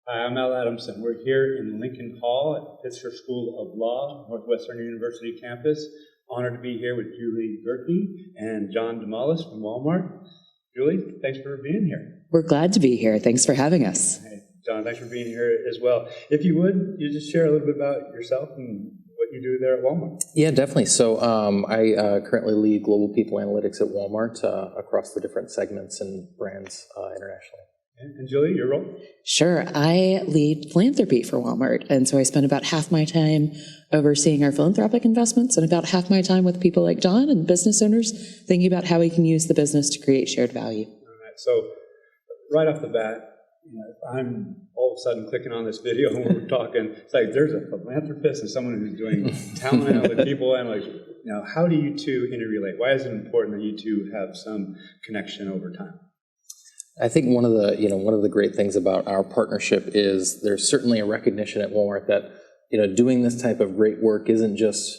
Hi, I'm Al Adamson. We're here in Lincoln Hall at Pitzer School of Law, Northwestern University campus. Honored to be here with Julie Gehrki and John Damalas from Walmart. Julie, thanks for being here. We're glad to be here. Thanks for having us. Hey, John, thanks for being here as well. If you would, you just share a little bit about yourself and what you do there at Walmart. Yeah, definitely. So I currently lead global people analytics at Walmart across the different segments and brands internationally. And Julie, your role? Sure. I lead philanthropy for Walmart. And so I spend about half my time overseeing our philanthropic investments and about half my time with people like John and business owners thinking about how we can use the business to create shared value. All right. So right off the bat, if I'm all of a sudden clicking on this video and we're talking, it's like there's a philanthropist and someone who's doing talent analytics, people analytics. How do you two interrelate? Why is it important that you two have some connection over time? I think one of the great things about our partnership is there's certainly a recognition at Walmart that doing this type of great work isn't just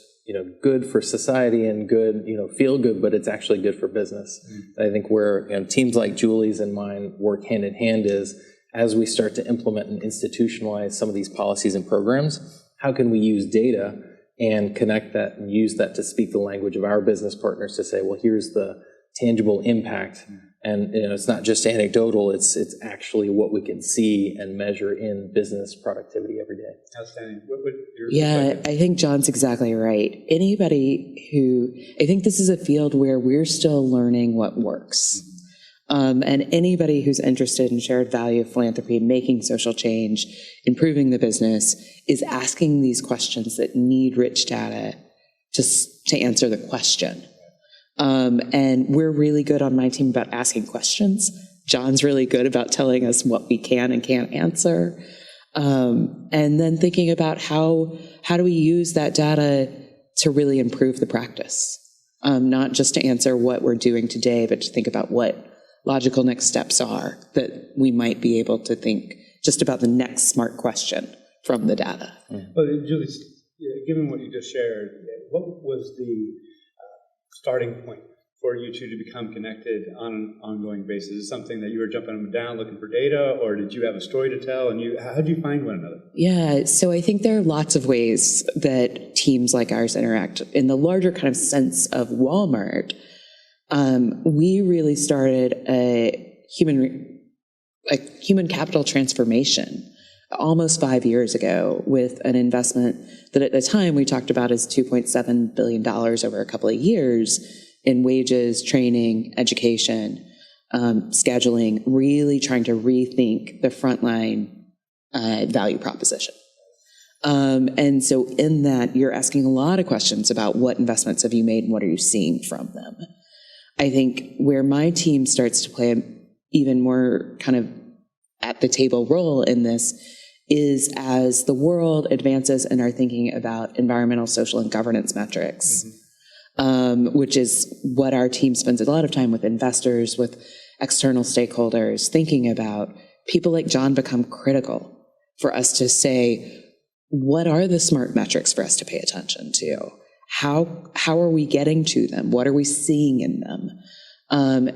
good for society and good feel good, but it's actually good for business. Mm-hmm. I think where teams like Julie's and mine work hand in hand is as we start to implement and institutionalize some of these policies and programs, how can we use data and connect that and use that to speak the language of our business partners to say, well, here's the tangible impact. Mm-hmm. And it's not just anecdotal, it's actually what we can see and measure in business productivity every day. Outstanding. Yeah, I think John's exactly right. I think this is a field where we're still learning what works. Mm-hmm. And anybody who's interested in shared value, philanthropy, making social change, improving the business, is asking these questions that need rich data to answer the question. And we're really good on my team about asking questions. John's really good about telling us what we can and can't answer. And then thinking about how do we use that data to really improve the practice? Not just to answer what we're doing today, but to think about what logical next steps are that we might be able to think just about the next smart question from the data. Well, Julie, given what you just shared, what was the starting point for you two to become connected on an ongoing basis? Is it something that you were jumping up and down looking for data, or did you have a story to tell? And how did you find one another? Yeah, so I think there are lots of ways that teams like ours interact. In the larger kind of sense of Walmart, we really started a human capital transformation almost 5 years ago with an investment that at the time we talked about as $2.7 billion over a couple of years in wages, training, education, scheduling, really trying to rethink the frontline value proposition. And so in that, you're asking a lot of questions about what investments have you made and what are you seeing from them. I think where my team starts to play an even more kind of at the table role in this is as the world advances and are thinking about environmental, social, and governance metrics, which is what our team spends a lot of time with investors, with external stakeholders, thinking about. People like John become critical for us to say, what are the smart metrics for us to pay attention to? How are we getting to them? What are we seeing in them?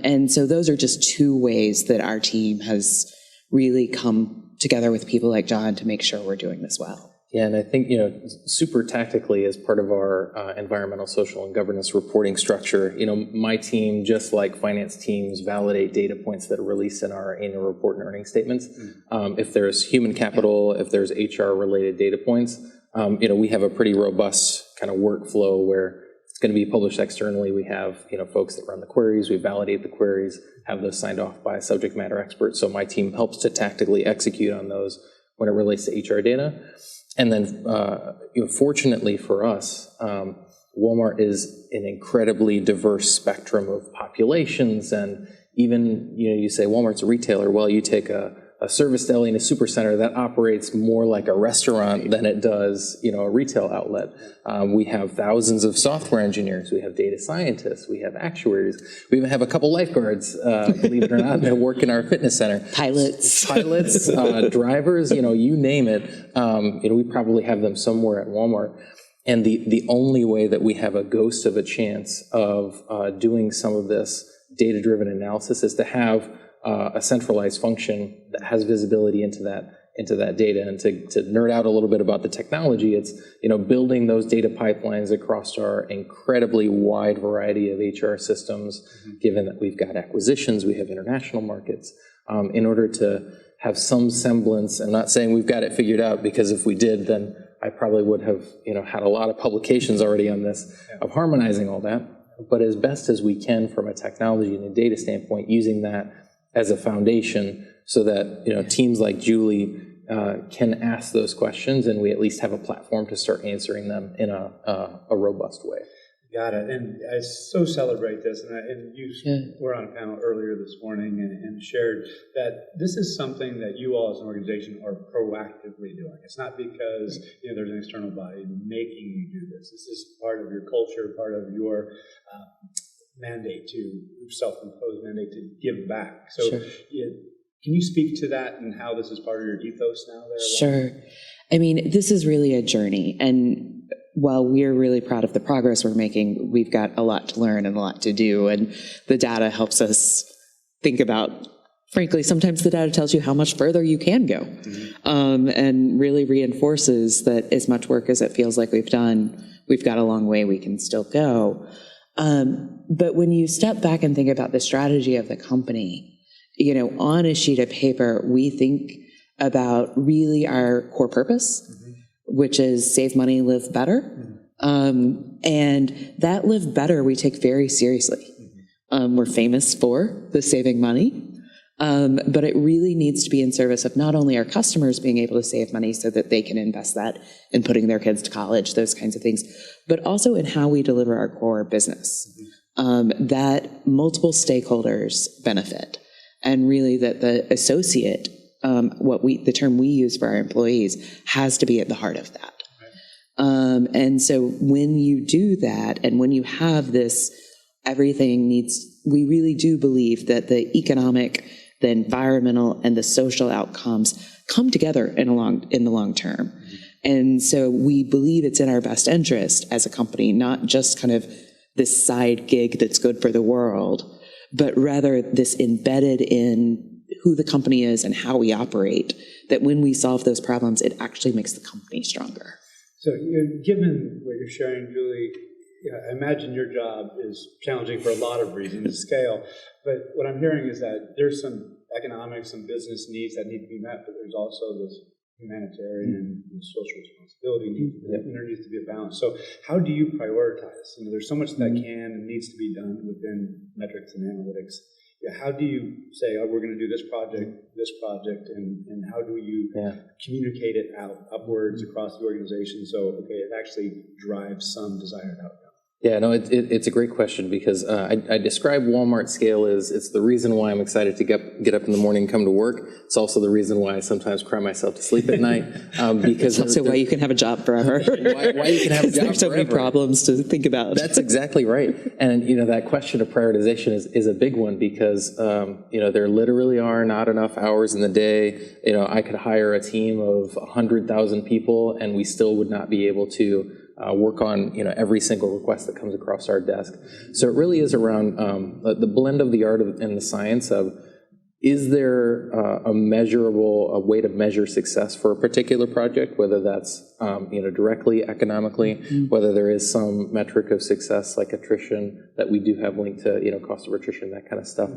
And so those are just two ways that our team has really come together with people like John to make sure we're doing this well. Yeah, and I think, super tactically as part of our environmental, social, and governance reporting structure, my team, just like finance teams, validate data points that are released in our annual report and earnings statements. If there's human capital, if there's HR-related data points, we have a pretty robust kind of workflow where it's going to be published externally. We have, folks that run the queries, we validate the queries, have those signed off by a subject matter expert. So my team helps to tactically execute on those when it relates to HR data. And then, fortunately for us, Walmart is an incredibly diverse spectrum of populations. And even, you say Walmart's a retailer. Well, you take a service deli and a supercenter that operates more like a restaurant than it does, a retail outlet. We have thousands of software engineers. We have data scientists. We have actuaries. We even have a couple lifeguards, believe it or not, that work in our fitness center. Pilots, drivers, you name it. We probably have them somewhere at Walmart. And the only way that we have a ghost of a chance of doing some of this data-driven analysis is to have a centralized function that has visibility into that into that data. And to nerd out a little bit about the technology, it's, building those data pipelines across our incredibly wide variety of HR systems, given that we've got acquisitions, we have international markets, in order to have some semblance. I'm not saying we've got it figured out, because if we did, then I probably would have, had a lot of publications already on this, of harmonizing all that. But as best as we can from a technology and a data standpoint, using that as a foundation so that, teams like Julie can ask those questions, and we at least have a platform to start answering them in a robust way. Got it. And I so celebrate this. And you were on a panel earlier this morning and shared that this is something that you all as an organization are proactively doing. It's not because there's an external body making you do this. This is part of your culture, part of your mandate, to self-imposed mandate to give back. So can you speak to that and how this is part of your ethos now there? Sure. I mean, this is really a journey. And while we're really proud of the progress we're making, we've got a lot to learn and a lot to do. And the data helps us think about, frankly, sometimes the data tells you how much further you can go, and really reinforces that as much work as it feels like we've done, we've got a long way we can still go. But when you step back and think about the strategy of the company, on a sheet of paper, we think about really our core purpose, which is save money, live better. And that live better we take very seriously. We're famous for the saving money, but it really needs to be in service of not only our customers being able to save money so that they can invest that in putting their kids to college, those kinds of things, but also in how we deliver our core business, that multiple stakeholders benefit, and really that the associate, the term we use for our employees, has to be at the heart of that. And so when you do that, and when you have this, we really do believe that the economic, the environmental, and the social outcomes come together in the long term. And so we believe it's in our best interest as a company, not just kind of this side gig that's good for the world, but rather this embedded in who the company is and how we operate, that when we solve those problems, it actually makes the company stronger. So given what you're sharing, Julie, I imagine your job is challenging for a lot of reasons, scale, but what I'm hearing is that there's some economic, some business needs that need to be met, but there's also this humanitarian and social responsibility needs. There needs to be a balance. So how do you prioritize? There's so much that can and needs to be done within metrics and analytics. How do you say, we're going to do this project, and how do you communicate it upwards across the organization so, it actually drives some desired outcome? Yeah, no, it's a great question, because I describe Walmart scale as it's the reason why I'm excited to get up in the morning and come to work. It's also the reason why I sometimes cry myself to sleep at night. Because it's also why you can have a job forever. why you can have a job there's so forever. many problems to think about. That's exactly right. And, that question of prioritization is a big one, because, there literally are not enough hours in the day. I could hire a team of 100,000 people, and we still would not be able to work on every single request that comes across our desk. So it really is around the blend of the art and the science of, is there a way to measure success for a particular project, whether that's directly economically, whether there is some metric of success like attrition that we do have linked to cost of attrition, that kind of stuff,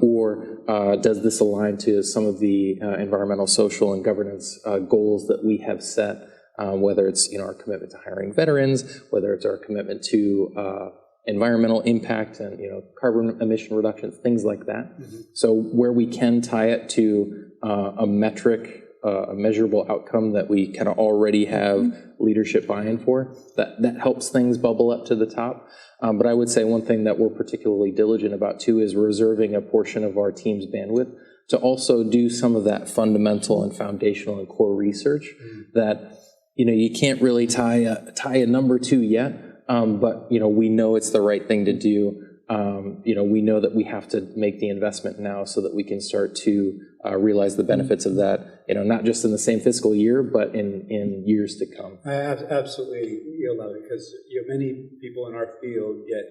or does this align to some of the environmental, social, and governance goals that we have set? Whether it's our commitment to hiring veterans, whether it's our commitment to environmental impact and carbon emission reductions, things like that. So where we can tie it to a metric, a measurable outcome that we kind of already have leadership buy-in for, that helps things bubble up to the top. But I would say one thing that we're particularly diligent about too is reserving a portion of our team's bandwidth to also do some of that fundamental and foundational and core research that you can't really tie a number to yet, but we know it's the right thing to do. We know that we have to make the investment now so that we can start to realize the benefits of that. Not just in the same fiscal year, but in years to come. I absolutely love it, because many people in our field get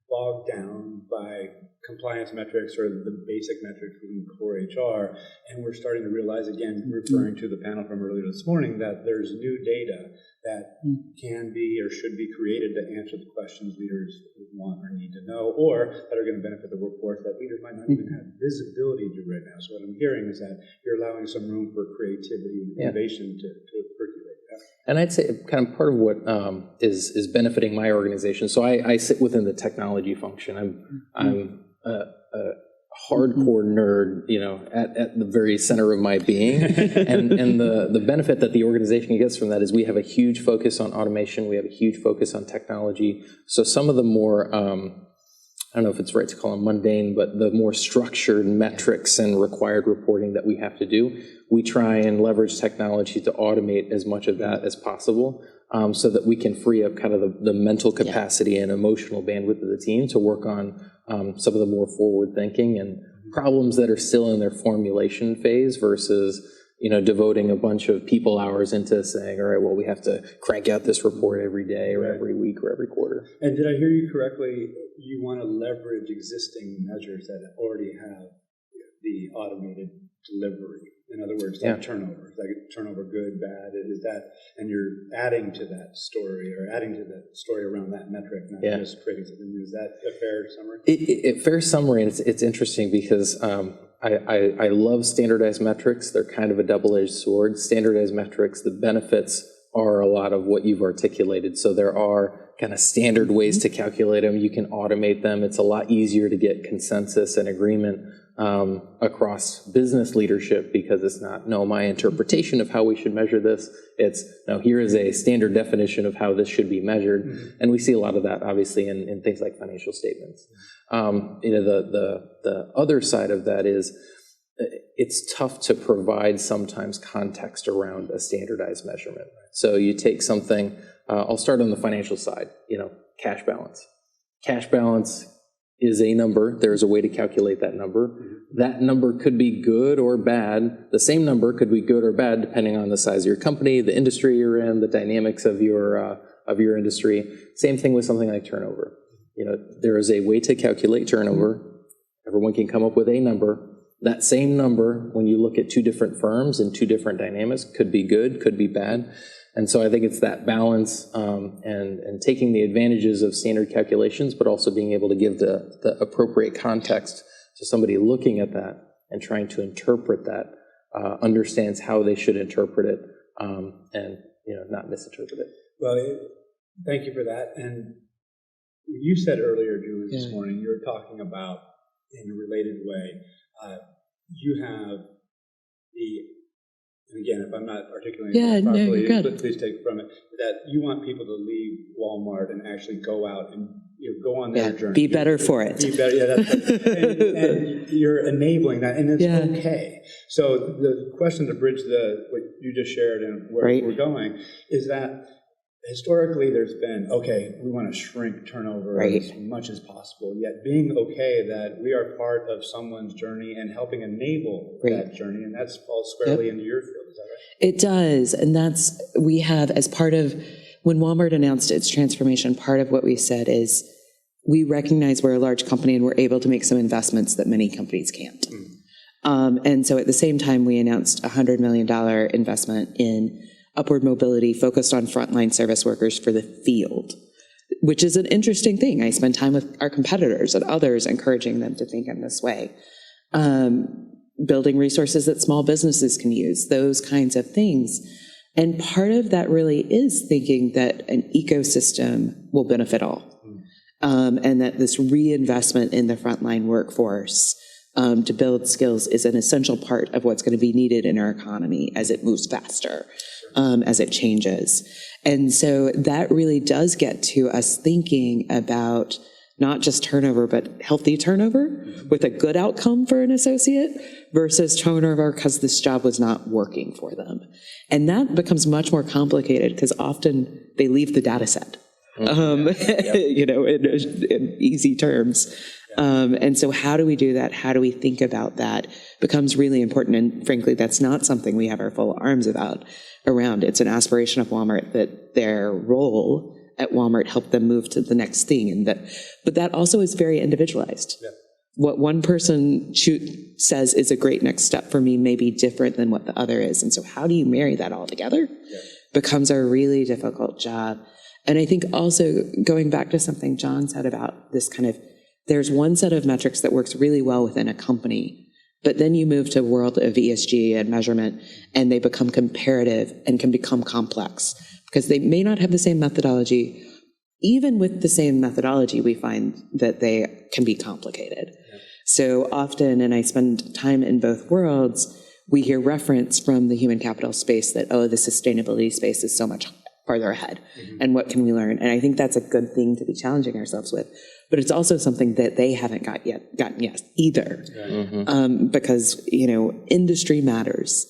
bogged down by compliance metrics or the basic metrics within core HR, and we're starting to realize, again, referring to the panel from earlier this morning, that there's new data that can be or should be created to answer the questions leaders want or need to know, or that are going to benefit the workforce that leaders might not even have visibility to right now. So what I'm hearing is that you're allowing some room for creativity and innovation to percolate. And I'd say kind of part of what is benefiting my organization. So I sit within the technology function. I'm a hardcore nerd, at the very center of my being. and the benefit that the organization gets from that is we have a huge focus on automation. We have a huge focus on technology. So some of the more, I don't know if it's right to call them mundane, but the more structured metrics and required reporting that we have to do, we try and leverage technology to automate as much of that as possible, so that we can free up kind of the mental capacity and emotional bandwidth of the team to work on some of the more forward thinking and problems that are still in their formulation phase versus devoting a bunch of people hours into saying, all right, well, we have to crank out this report every day or every week or every quarter. And did I hear you correctly? You want to leverage existing measures that already have the automated delivery. In other words, like turnover, good, bad, is that, and you're adding to that story or adding to the story around that metric, not just creating something new. Is that a fair summary? Fair summary, and it's interesting because I love standardized metrics. They're kind of a double-edged sword. Standardized metrics, the benefits are a lot of what you've articulated. So there are kind of standard ways to calculate them. You can automate them. It's a lot easier to get consensus and agreement across business leadership because it's not, no, my interpretation of how we should measure this. It's, no, here is a standard definition of how this should be measured. And we see a lot of that, obviously, in things like financial statements. The other side of that is it's tough to provide sometimes context around a standardized measurement. So you take something, I'll start on the financial side, cash balance. Cash balance is a number. There's a way to calculate that number. That number could be good or bad. The same number could be good or bad depending on the size of your company, the industry you're in, the dynamics of your industry. Same thing with something like turnover. There is a way to calculate turnover. Everyone can come up with a number. That same number, when you look at two different firms and two different dynamics, could be good, could be bad. And so I think it's that balance and taking the advantages of standard calculations, but also being able to give the appropriate context to somebody looking at that and trying to interpret that, understands how they should interpret it, and not misinterpret it. Well, thank you for that. And you said earlier, Julie, this morning, you were talking about, in a related way, you have and again, if I'm not articulating it properly, please take it from it, that you want people to leave Walmart and actually go out and go on their journey. Be better for it. Be better, that's and you're enabling that, and it's okay. So the question to bridge what you just shared and where we're going is that historically there's been, we want to shrink turnover as much as possible, yet being okay that we are part of someone's journey and helping enable that journey, and that's falls squarely into your field, is that right? It does, and we have, as part of, when Walmart announced its transformation, part of what we said is, we recognize we're a large company and we're able to make some investments that many companies can't. And so at the same time, we announced a $100 million investment in upward mobility focused on frontline service workers for the field, which is an interesting thing. I spend time with our competitors and others, encouraging them to think in this way. Building resources that small businesses can use, those kinds of things. And part of that really is thinking that an ecosystem will benefit all. And that this reinvestment in the frontline workforce to build skills is an essential part of what's going to be needed in our economy as it moves faster. As it changes. And so that really does get to us thinking about not just turnover, but healthy turnover with a good outcome for an associate versus turnover because this job was not working for them. And that becomes much more complicated because often they leave the data set, in easy terms. And so how do we do that? How do we think about that becomes really important. And frankly, that's not something we have our full arms around. It's an aspiration of Walmart that their role at Walmart help them move to the next thing. But that also is very individualized. Yeah. What one person says is a great next step for me may be different than what the other is. And so how do you marry that all together becomes a really difficult job. And I think also going back to something John said about this kind of, there's one set of metrics that works really well within a company, but then you move to a world of ESG and measurement, and they become comparative and can become complex because they may not have the same methodology. Even with the same methodology, we find that they can be complicated. Yeah. So often, and I spend time in both worlds, we hear reference from the human capital space that, oh, the sustainability space is so much farther ahead, and what can we learn? And I think that's a good thing to be challenging ourselves with. But it's also something that they haven't gotten yet either, because, industry matters.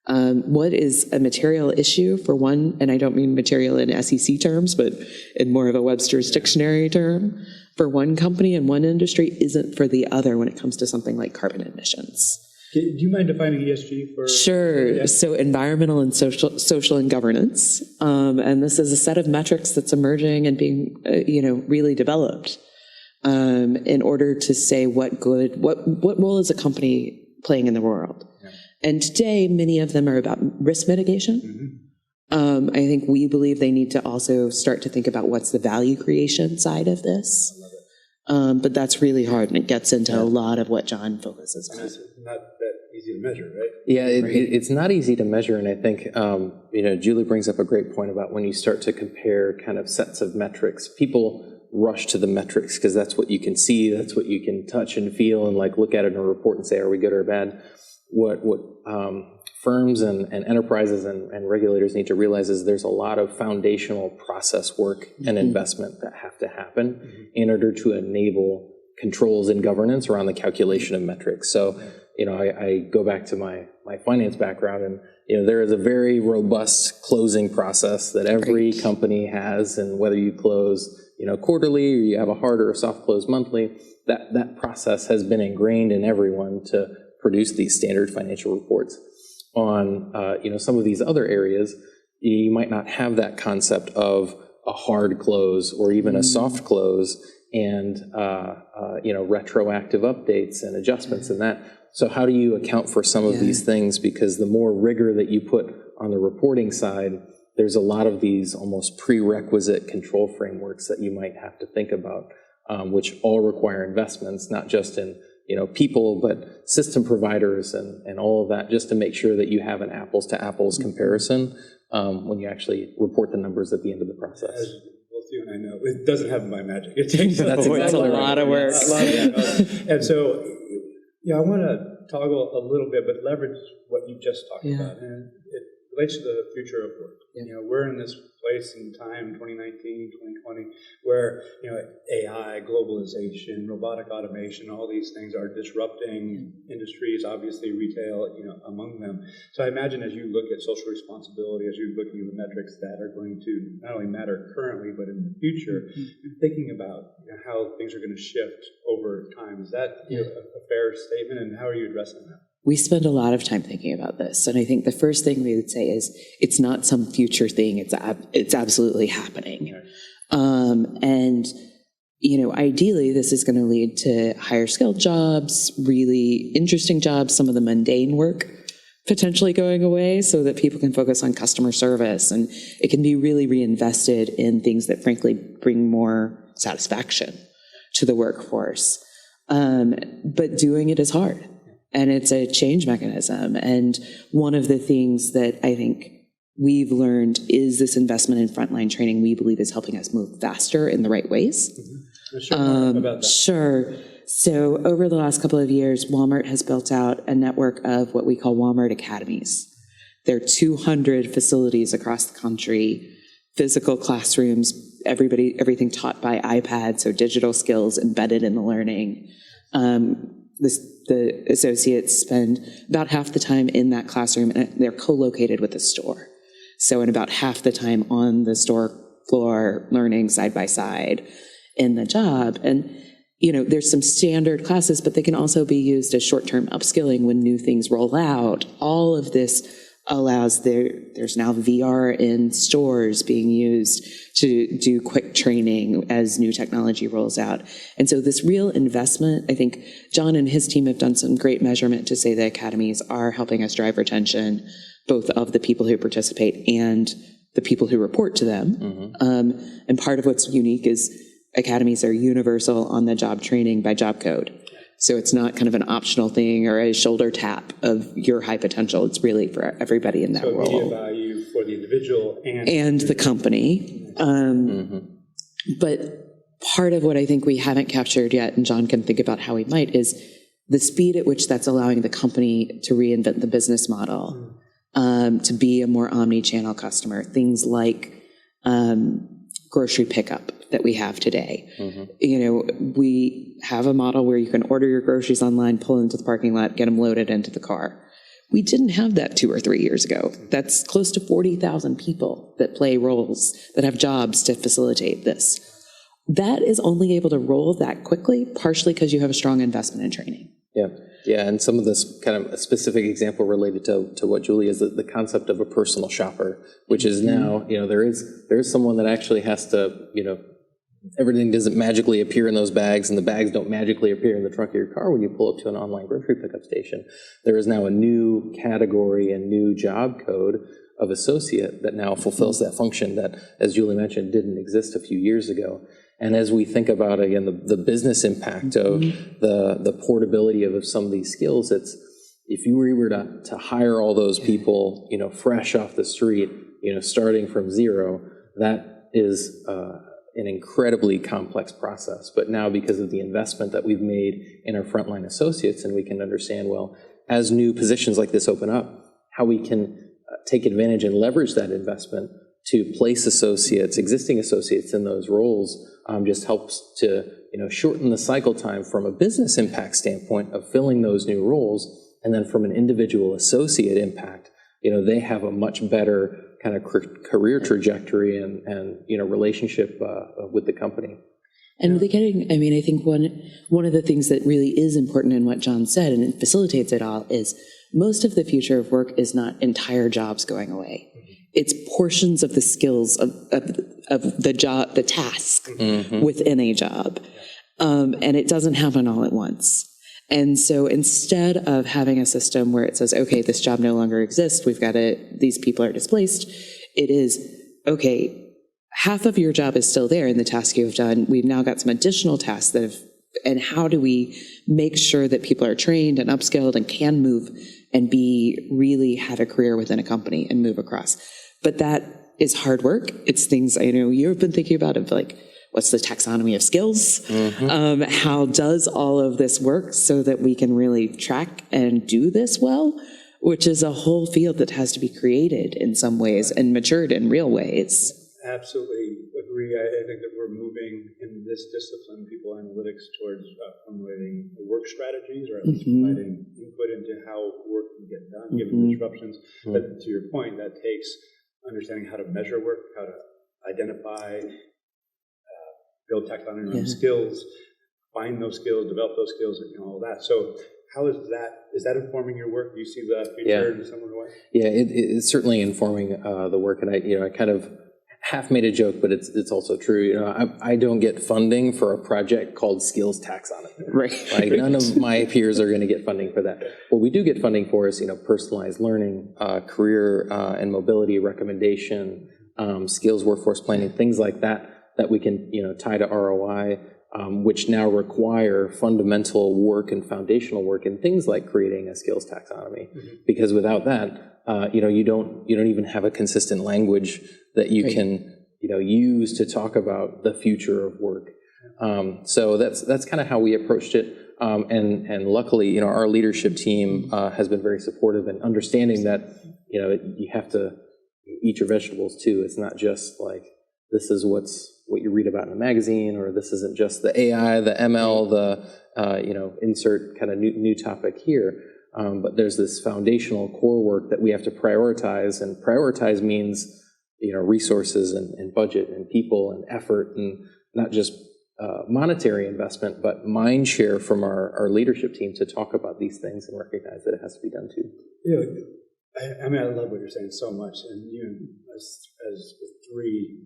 What is a material issue for one, and I don't mean material in SEC terms, but in more of a Webster's dictionary term, for one company and one industry isn't for the other when it comes to something like carbon emissions. Do you mind defining ESG for? Sure. Yeah. So environmental and social and governance. And this is a set of metrics that's emerging and being, really developed in order to say what role is a company playing in the world. Yeah. And today, many of them are about risk mitigation. I think we believe they need to also start to think about what's the value creation side of this. But that's really hard, and it gets into a lot of what John focuses on. It's not that easy to measure, right? Yeah, it's not easy to measure, and I think Julie brings up a great point about when you start to compare kind of sets of metrics. People rush to the metrics because that's what you can see, that's what you can touch and feel, and look at it in a report and say, are we good or bad? What firms and enterprises and regulators need to realize is there's a lot of foundational process work and investment that have to happen in order to enable controls and governance around the calculation of metrics. So, I go back to my finance background, and there is a very robust closing process that every company has, and whether you close quarterly or you have a hard or a soft close monthly, that process has been ingrained in everyone to produce these standard financial reports. On some of these other areas, you might not have that concept of a hard close or even a soft close and retroactive updates and adjustments and that. So how do you account for some of these things? Because the more rigor that you put on the reporting side, there's a lot of these almost prerequisite control frameworks that you might have to think about, which all require investments, not just in people, but system providers and all of that, just to make sure that you have an apples to apples comparison when you actually report the numbers at the end of the process. As both you and I know, it doesn't happen by magic. It takes that's a lot of work. And so, I want to toggle a little bit, but leverage what you just talked about. And it relates to the future of work. We're in this place in time, 2019, 2020, where AI, globalization, robotic automation, all these things are disrupting industries, obviously retail, among them. So I imagine as you look at social responsibility, as you're looking at the metrics that are going to not only matter currently, but in the future, thinking about how things are going to shift over time. Is that a fair statement, and how are you addressing that? We spend a lot of time thinking about this, and I think the first thing we would say is it's not some future thing; it's absolutely happening. And ideally, this is going to lead to higher skilled jobs, really interesting jobs, some of the mundane work potentially going away, so that people can focus on customer service, and it can be really reinvested in things that, frankly, bring more satisfaction to the workforce. But doing it is hard. And it's a change mechanism. And one of the things that I think we've learned is this investment in frontline training, we believe, is helping us move faster in the right ways. Share more about that. Sure. So over the last couple of years, Walmart has built out a network of what we call Walmart Academies. There are 200 facilities across the country, physical classrooms, everything taught by iPad, so digital skills embedded in the learning. The associates spend about half the time in that classroom, and they're co-located with the store. So in about half the time on the store floor, learning side by side in the job. And, there's some standard classes, but they can also be used as short-term upskilling when new things roll out. All of this allows there's now VR in stores being used to do quick training as new technology rolls out. And so this real investment, I think John and his team have done some great measurement to say the academies are helping us drive retention, both of the people who participate and the people who report to them. And part of what's unique is academies are universal on the job training by job code. So it's not kind of an optional thing or a shoulder tap of your high potential. It's really for everybody in that role. So immediate value for the individual and the company. But part of what I think we haven't captured yet, and John can think about how we might, is the speed at which that's allowing the company to reinvent the business model, to be a more omni-channel customer. Things like grocery pickup that we have today. You know, we have a model where you can order your groceries online, pull into the parking lot, get them loaded into the car. We didn't have that 2 or 3 years ago. That's close to 40,000 people that play roles, that have jobs to facilitate this. That is only able to roll that quickly, partially because you have a strong investment in training. Yeah, and some of this kind of a specific example related to what Julie is, the concept of a personal shopper, which is now, you know, there is someone that actually has to, you know, everything doesn't magically appear in those bags, and the bags don't magically appear in the trunk of your car when you pull up to an online grocery pickup station. There is now a new category and new job code of associate that now fulfills that function that, as Julie mentioned, didn't exist a few years ago. And as we think about, again, the business impact of the portability of some of these skills, it's, if you were to hire all those people, you know, fresh off the street, you know, starting from zero, that is an incredibly complex process. But now, because of the investment that we've made in our frontline associates, and we can understand, well, as new positions like this open up, how we can take advantage and leverage that investment to place associates, existing associates in those roles, just helps to, you know, shorten the cycle time from a business impact standpoint of filling those new roles. And then from an individual associate impact, you know, they have a much better kind of career trajectory and you know, relationship with the company. And the getting, I mean, I think one of the things that really is important in what John said, and it facilitates it all, is most of the future of work is not entire jobs going away. It's portions of the skills of the job, the task within a job. And it doesn't happen all at once. And so instead of having a system where it says, okay, this job no longer exists, these people are displaced, it is, okay, half of your job is still there in the task you've done. We've now got some additional tasks and how do we make sure that people are trained and upskilled and can move and really have a career within a company and move across. But that is hard work. It's things I know you've been thinking about, of like, what's the taxonomy of skills? How does all of this work so that we can really track and do this well? Which is a whole field that has to be created in some ways and matured in real ways. Absolutely agree. I think that we're moving in this discipline, people analytics, towards formulating work strategies, or at least providing input into how work can get done, given disruptions. But to your point, that takes understanding how to measure work, how to identify, build taxonomy around skills, find those skills, develop those skills, and all that. So how is that informing your work? Do you see the future in some way? Yeah, it's certainly informing the work. And I kind of half made a joke, but it's also true. You know, I don't get funding for a project called skills taxonomy. Right. Like none of my peers are going to get funding for that. What we do get funding for is, you know, personalized learning, career and mobility recommendation, skills workforce planning, things like that we can, you know, tie to ROI, which now require fundamental work and foundational work in things like creating a skills taxonomy. Because without that, you know, you don't even have a consistent language that you can, you know, use to talk about the future of work. So that's kind of how we approached it. And luckily, you know, our leadership team has been very supportive and understanding that, you know, you have to eat your vegetables too. It's not just like, this is what you read about in a magazine, or this isn't just the AI, the ML, the, you know, insert kind of new topic here. But there's this foundational core work that we have to prioritize, and prioritize means, you know, resources and budget and people and effort, and not just monetary investment, but mind share from our leadership team to talk about these things and recognize that it has to be done too. You know, I mean, I love what you're saying so much, and you, as three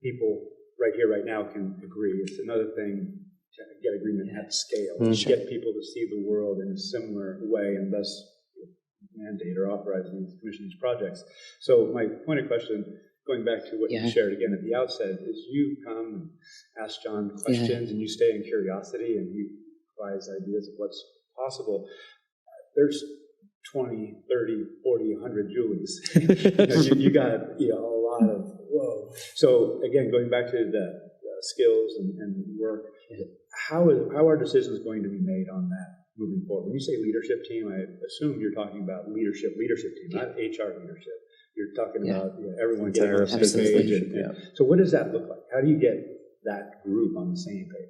people right here, right now, can agree. It's another thing to get agreement at scale, get people to see the world in a similar way, and thus mandate or authorize these, commission these projects. So my point of question, going back to what you shared again at the outset, is you come and ask John questions, and you stay in curiosity, and he provides ideas of what's possible. There's 20, 30, 40, 100 Julies. you got a lot of whoa. So again, going back to the skills and work, how are decisions going to be made on that moving forward? When you say leadership team, I assume you're talking about leadership team, not HR leadership. You're talking about everyone getting on the same page. So what does that look like? How do you get that group on the same page?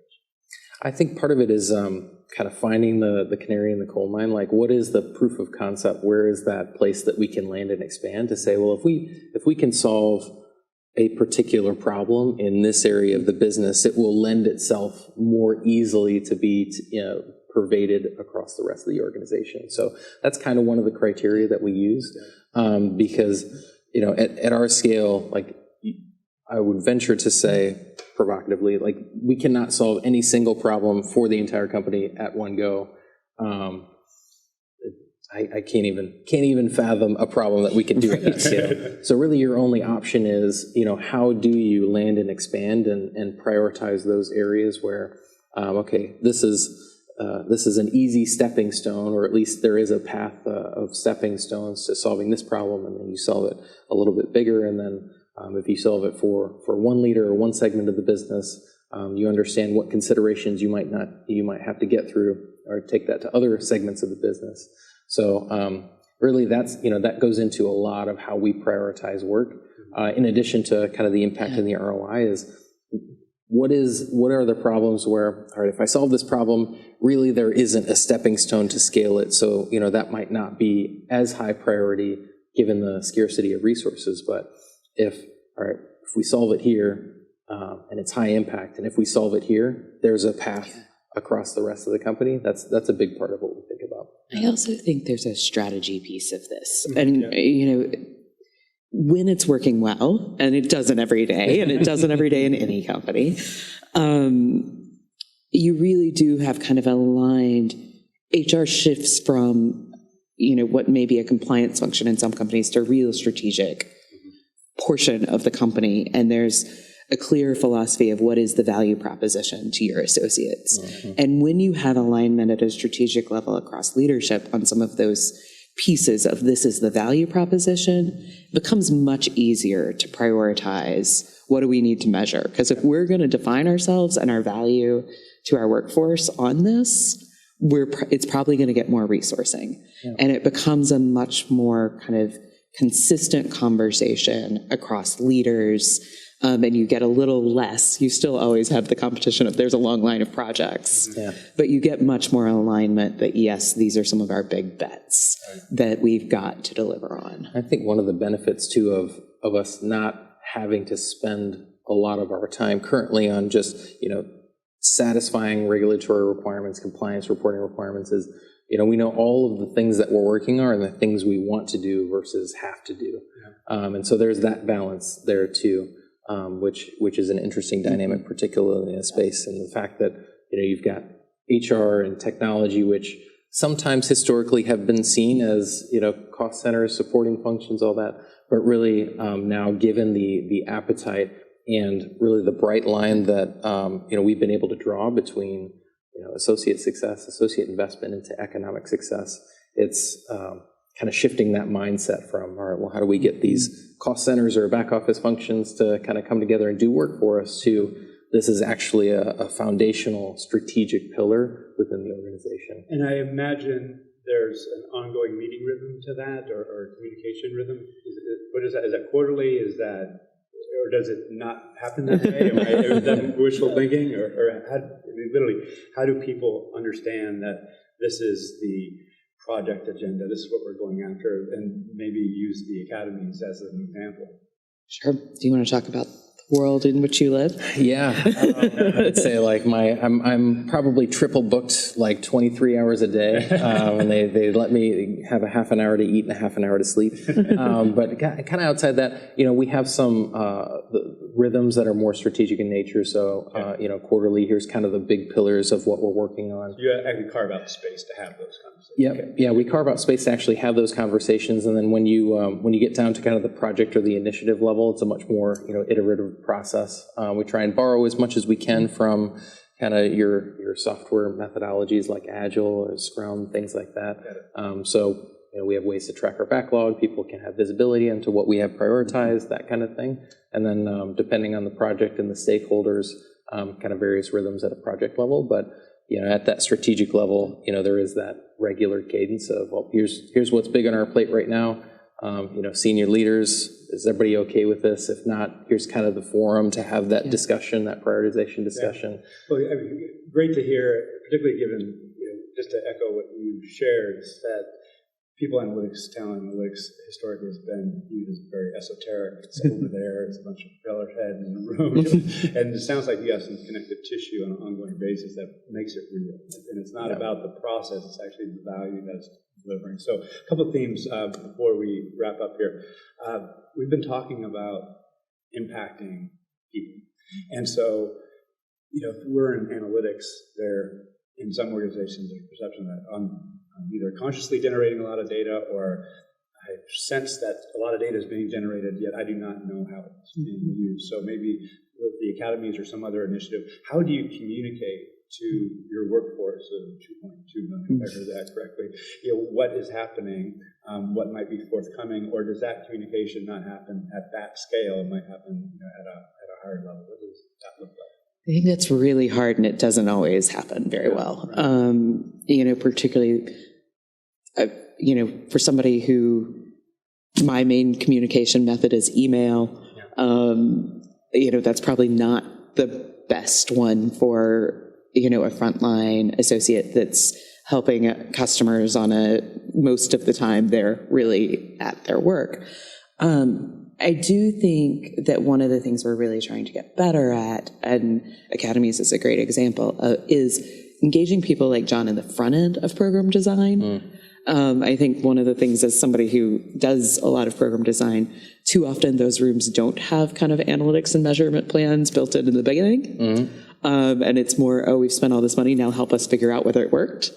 I think part of it is kind of finding the canary in the coal mine. Like, what is the proof of concept? Where is that place that we can land and expand to say, well, if we can solve a particular problem in this area of the business, it will lend itself more easily to be pervaded across the rest of the organization. So that's kind of one of the criteria that we use, because at our scale, like, I would venture to say provocatively, like, we cannot solve any single problem for the entire company at one go. I can't even fathom a problem that we can do at that scale. So really, your only option is, how do you land and expand and prioritize those areas where, okay, this is an easy stepping stone, or at least there is a path of stepping stones to solving this problem, and then you solve it a little bit bigger, and then if you solve it for one leader or one segment of the business, you understand what considerations you might have to get through, or take that to other segments of the business. So really, that goes into a lot of how we prioritize work. In addition to kind of the impact and the ROI, is what are the problems where, all right, if I solve this problem, really there isn't a stepping stone to scale it. So that might not be as high priority given the scarcity of resources, but if we solve it here, and it's high impact, and if we solve it here, there's a path across the rest of the company. That's a big part of what we think about. I also think there's a strategy piece of this. And, when it's working well, and it doesn't every day, and it doesn't every day in any company, you really do have kind of aligned HR shifts from, what may be a compliance function in some companies to a real strategic portion of the company. And there's a clear philosophy of what is the value proposition to your associates. And when you have alignment at a strategic level across leadership on some of those pieces of this is the value proposition, it becomes much easier to prioritize what do we need to measure. Because if we're going to define ourselves and our value to our workforce on this, it's probably going to get more resourcing. And it becomes a much more kind of consistent conversation across leaders, and you get a little less. You still always have the competition of there's a long line of projects, but you get much more alignment that, yes, these are some of our big bets that we've got to deliver on. I think one of the benefits, too, of us not having to spend a lot of our time currently on just, satisfying regulatory requirements, compliance reporting requirements is, we know all of the things that we're working on and the things we want to do versus have to do. And so there's that balance there too, which is an interesting dynamic, particularly in a space, and the fact that, you've got HR and technology, which sometimes historically have been seen as, cost centers, supporting functions, all that, but really now given the appetite and really the bright line that, we've been able to draw between associate success, associate investment into economic success, it's kind of shifting that mindset from, all right, well, how do we get these cost centers or back office functions to kind of come together and do work for us, to this is actually a foundational strategic pillar within the organization. And I imagine there's an ongoing meeting rhythm to that, or communication rhythm. What is that? Is that quarterly? Is that, or does it not happen that way? Is that wishful thinking? Or literally, how do people understand that this is the project agenda, this is what we're going after, and maybe use the academies as an example? Sure. Do you want to talk about the world in which you live? Yeah, I'd say like I'm probably triple booked like 23 hours a day, and they let me have a half an hour to eat and a half an hour to sleep. But kind of outside that, we have some rhythms that are more strategic in nature. So quarterly, here's kind of the big pillars of what we're working on. You actually carve out space to have those conversations. Yeah, we carve out space to actually have those conversations, and then when you get down to kind of the project or the initiative level, it's a much more iterative process. We try and borrow as much as we can from kind of your software methodologies like Agile or Scrum, things like that. So we have ways to track our backlog. People can have visibility into what we have prioritized, that kind of thing. And then depending on the project and the stakeholders, kind of various rhythms at a project level. But at that strategic level, there is that regular cadence of, well, here's what's big on our plate right now. Senior leaders, is everybody okay with this? If not, here's kind of the forum to have that discussion, that prioritization discussion. Yeah. Well, great to hear, particularly given, just to echo what you shared, that people analytics, talent analytics, historically has been viewed as very esoteric. It's over there, it's a bunch of feather heads in the room. And it sounds like you have some connective tissue on an ongoing basis that makes it real. And it's not about the process, it's actually the value that's delivering. So a couple of themes before we wrap up here. We've been talking about impacting people. And so, if we're in analytics, there in some organizations there's a perception that I'm either consciously generating a lot of data, or I sense that a lot of data is being generated, yet I do not know how it's being used. So maybe with the academies or some other initiative, how do you communicate to your workforce of 2.2 million, if I heard that correctly, what is happening, what might be forthcoming, or does that communication not happen at that scale? It might happen at a higher level. What does that look like? I think that's really hard, and it doesn't always happen very well. Particularly, for somebody who my main communication method is email, that's probably not the best one for, a frontline associate that's helping customers most of the time they're really at their work. I do think that one of the things we're really trying to get better at, and Academies is a great example, is engaging people like John in the front end of program design. I think one of the things, as somebody who does a lot of program design, too often those rooms don't have kind of analytics and measurement plans built in the beginning. And it's more, we've spent all this money, now help us figure out whether it worked.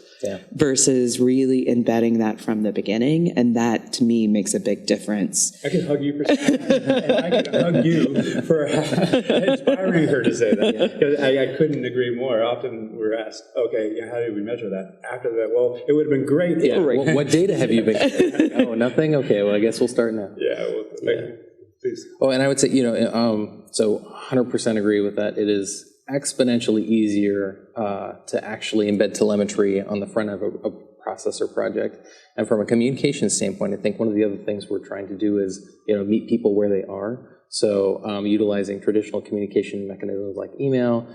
Versus really embedding that from the beginning. And that, to me, makes a big difference. I could hug you for saying that, and I could hug you for inspiring her to say that. Because I couldn't agree more. Often we're asked, okay, how do we measure that? After that, well, it would have been great. Yeah. What data have you been? Oh, nothing? Okay, well, I guess we'll start now. Please. Oh, and I would say, so 100% agree with that. It is exponentially easier to actually embed telemetry on the front of a process or project. And from a communication standpoint, I think one of the other things we're trying to do is, meet people where they are. So utilizing traditional communication mechanisms like email,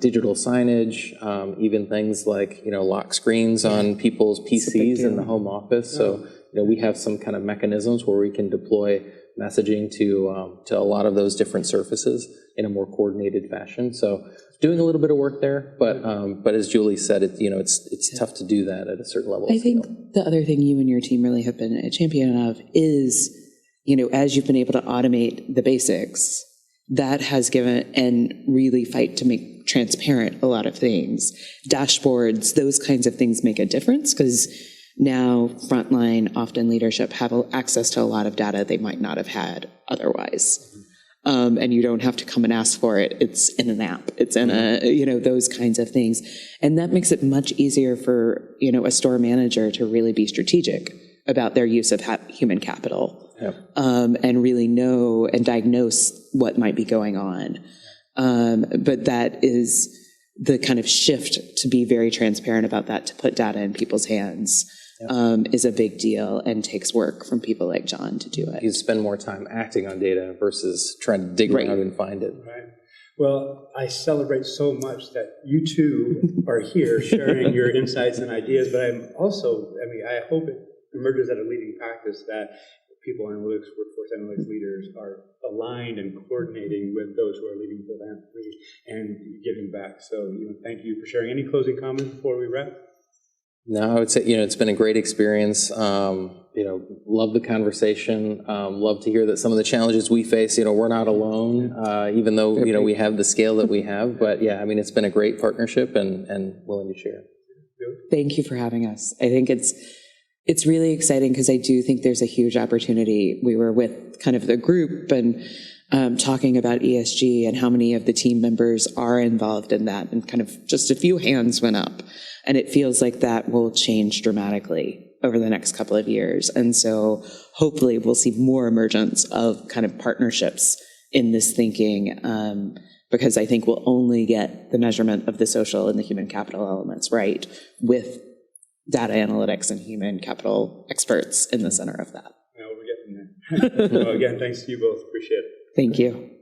digital signage, even things like, lock screens on people's PCs in the home office. So, we have some kind of mechanisms where we can deploy messaging to a lot of those different surfaces in a more coordinated fashion. So doing a little bit of work there, but as Julie said, it's tough to do that at a certain level. I think the other thing you and your team really have been a champion of is, as you've been able to automate the basics, that has given and really fight to make transparent a lot of things. Dashboards, those kinds of things make a difference because now frontline, often leadership, have access to a lot of data they might not have had otherwise. And you don't have to come and ask for it. It's in an app. It's in those kinds of things. And that makes it much easier for, a store manager to really be strategic about their use of human capital. And really know and diagnose what might be going on. But that is the kind of shift to be very transparent about that, to put data in people's hands. Is a big deal and takes work from people like John to do it. You spend more time acting on data versus trying to dig around and find it. Right. Well, I celebrate so much that you two are here sharing your insights and ideas, but I'm also, I hope it emerges at a leading practice that people analytics, workforce analytics leaders are aligned and coordinating with those who are leading philanthropy and giving back. So, thank you for sharing. Any closing comments before we wrap? No, I would say, it's been a great experience. Love the conversation. Love to hear that some of the challenges we face, we're not alone, even though, we have the scale that we have. But yeah, I mean, it's been a great partnership and willing to share. Thank you for having us. I think it's really exciting because I do think there's a huge opportunity. We were with kind of the group and talking about ESG and how many of the team members are involved in that, and kind of just a few hands went up. And it feels like that will change dramatically over the next couple of years. And so hopefully we'll see more emergence of kind of partnerships in this thinking, because I think we'll only get the measurement of the social and the human capital elements right with data analytics and human capital experts in the center of that. Now we're getting there. Well, again, thanks to you both. Appreciate it. Thank you.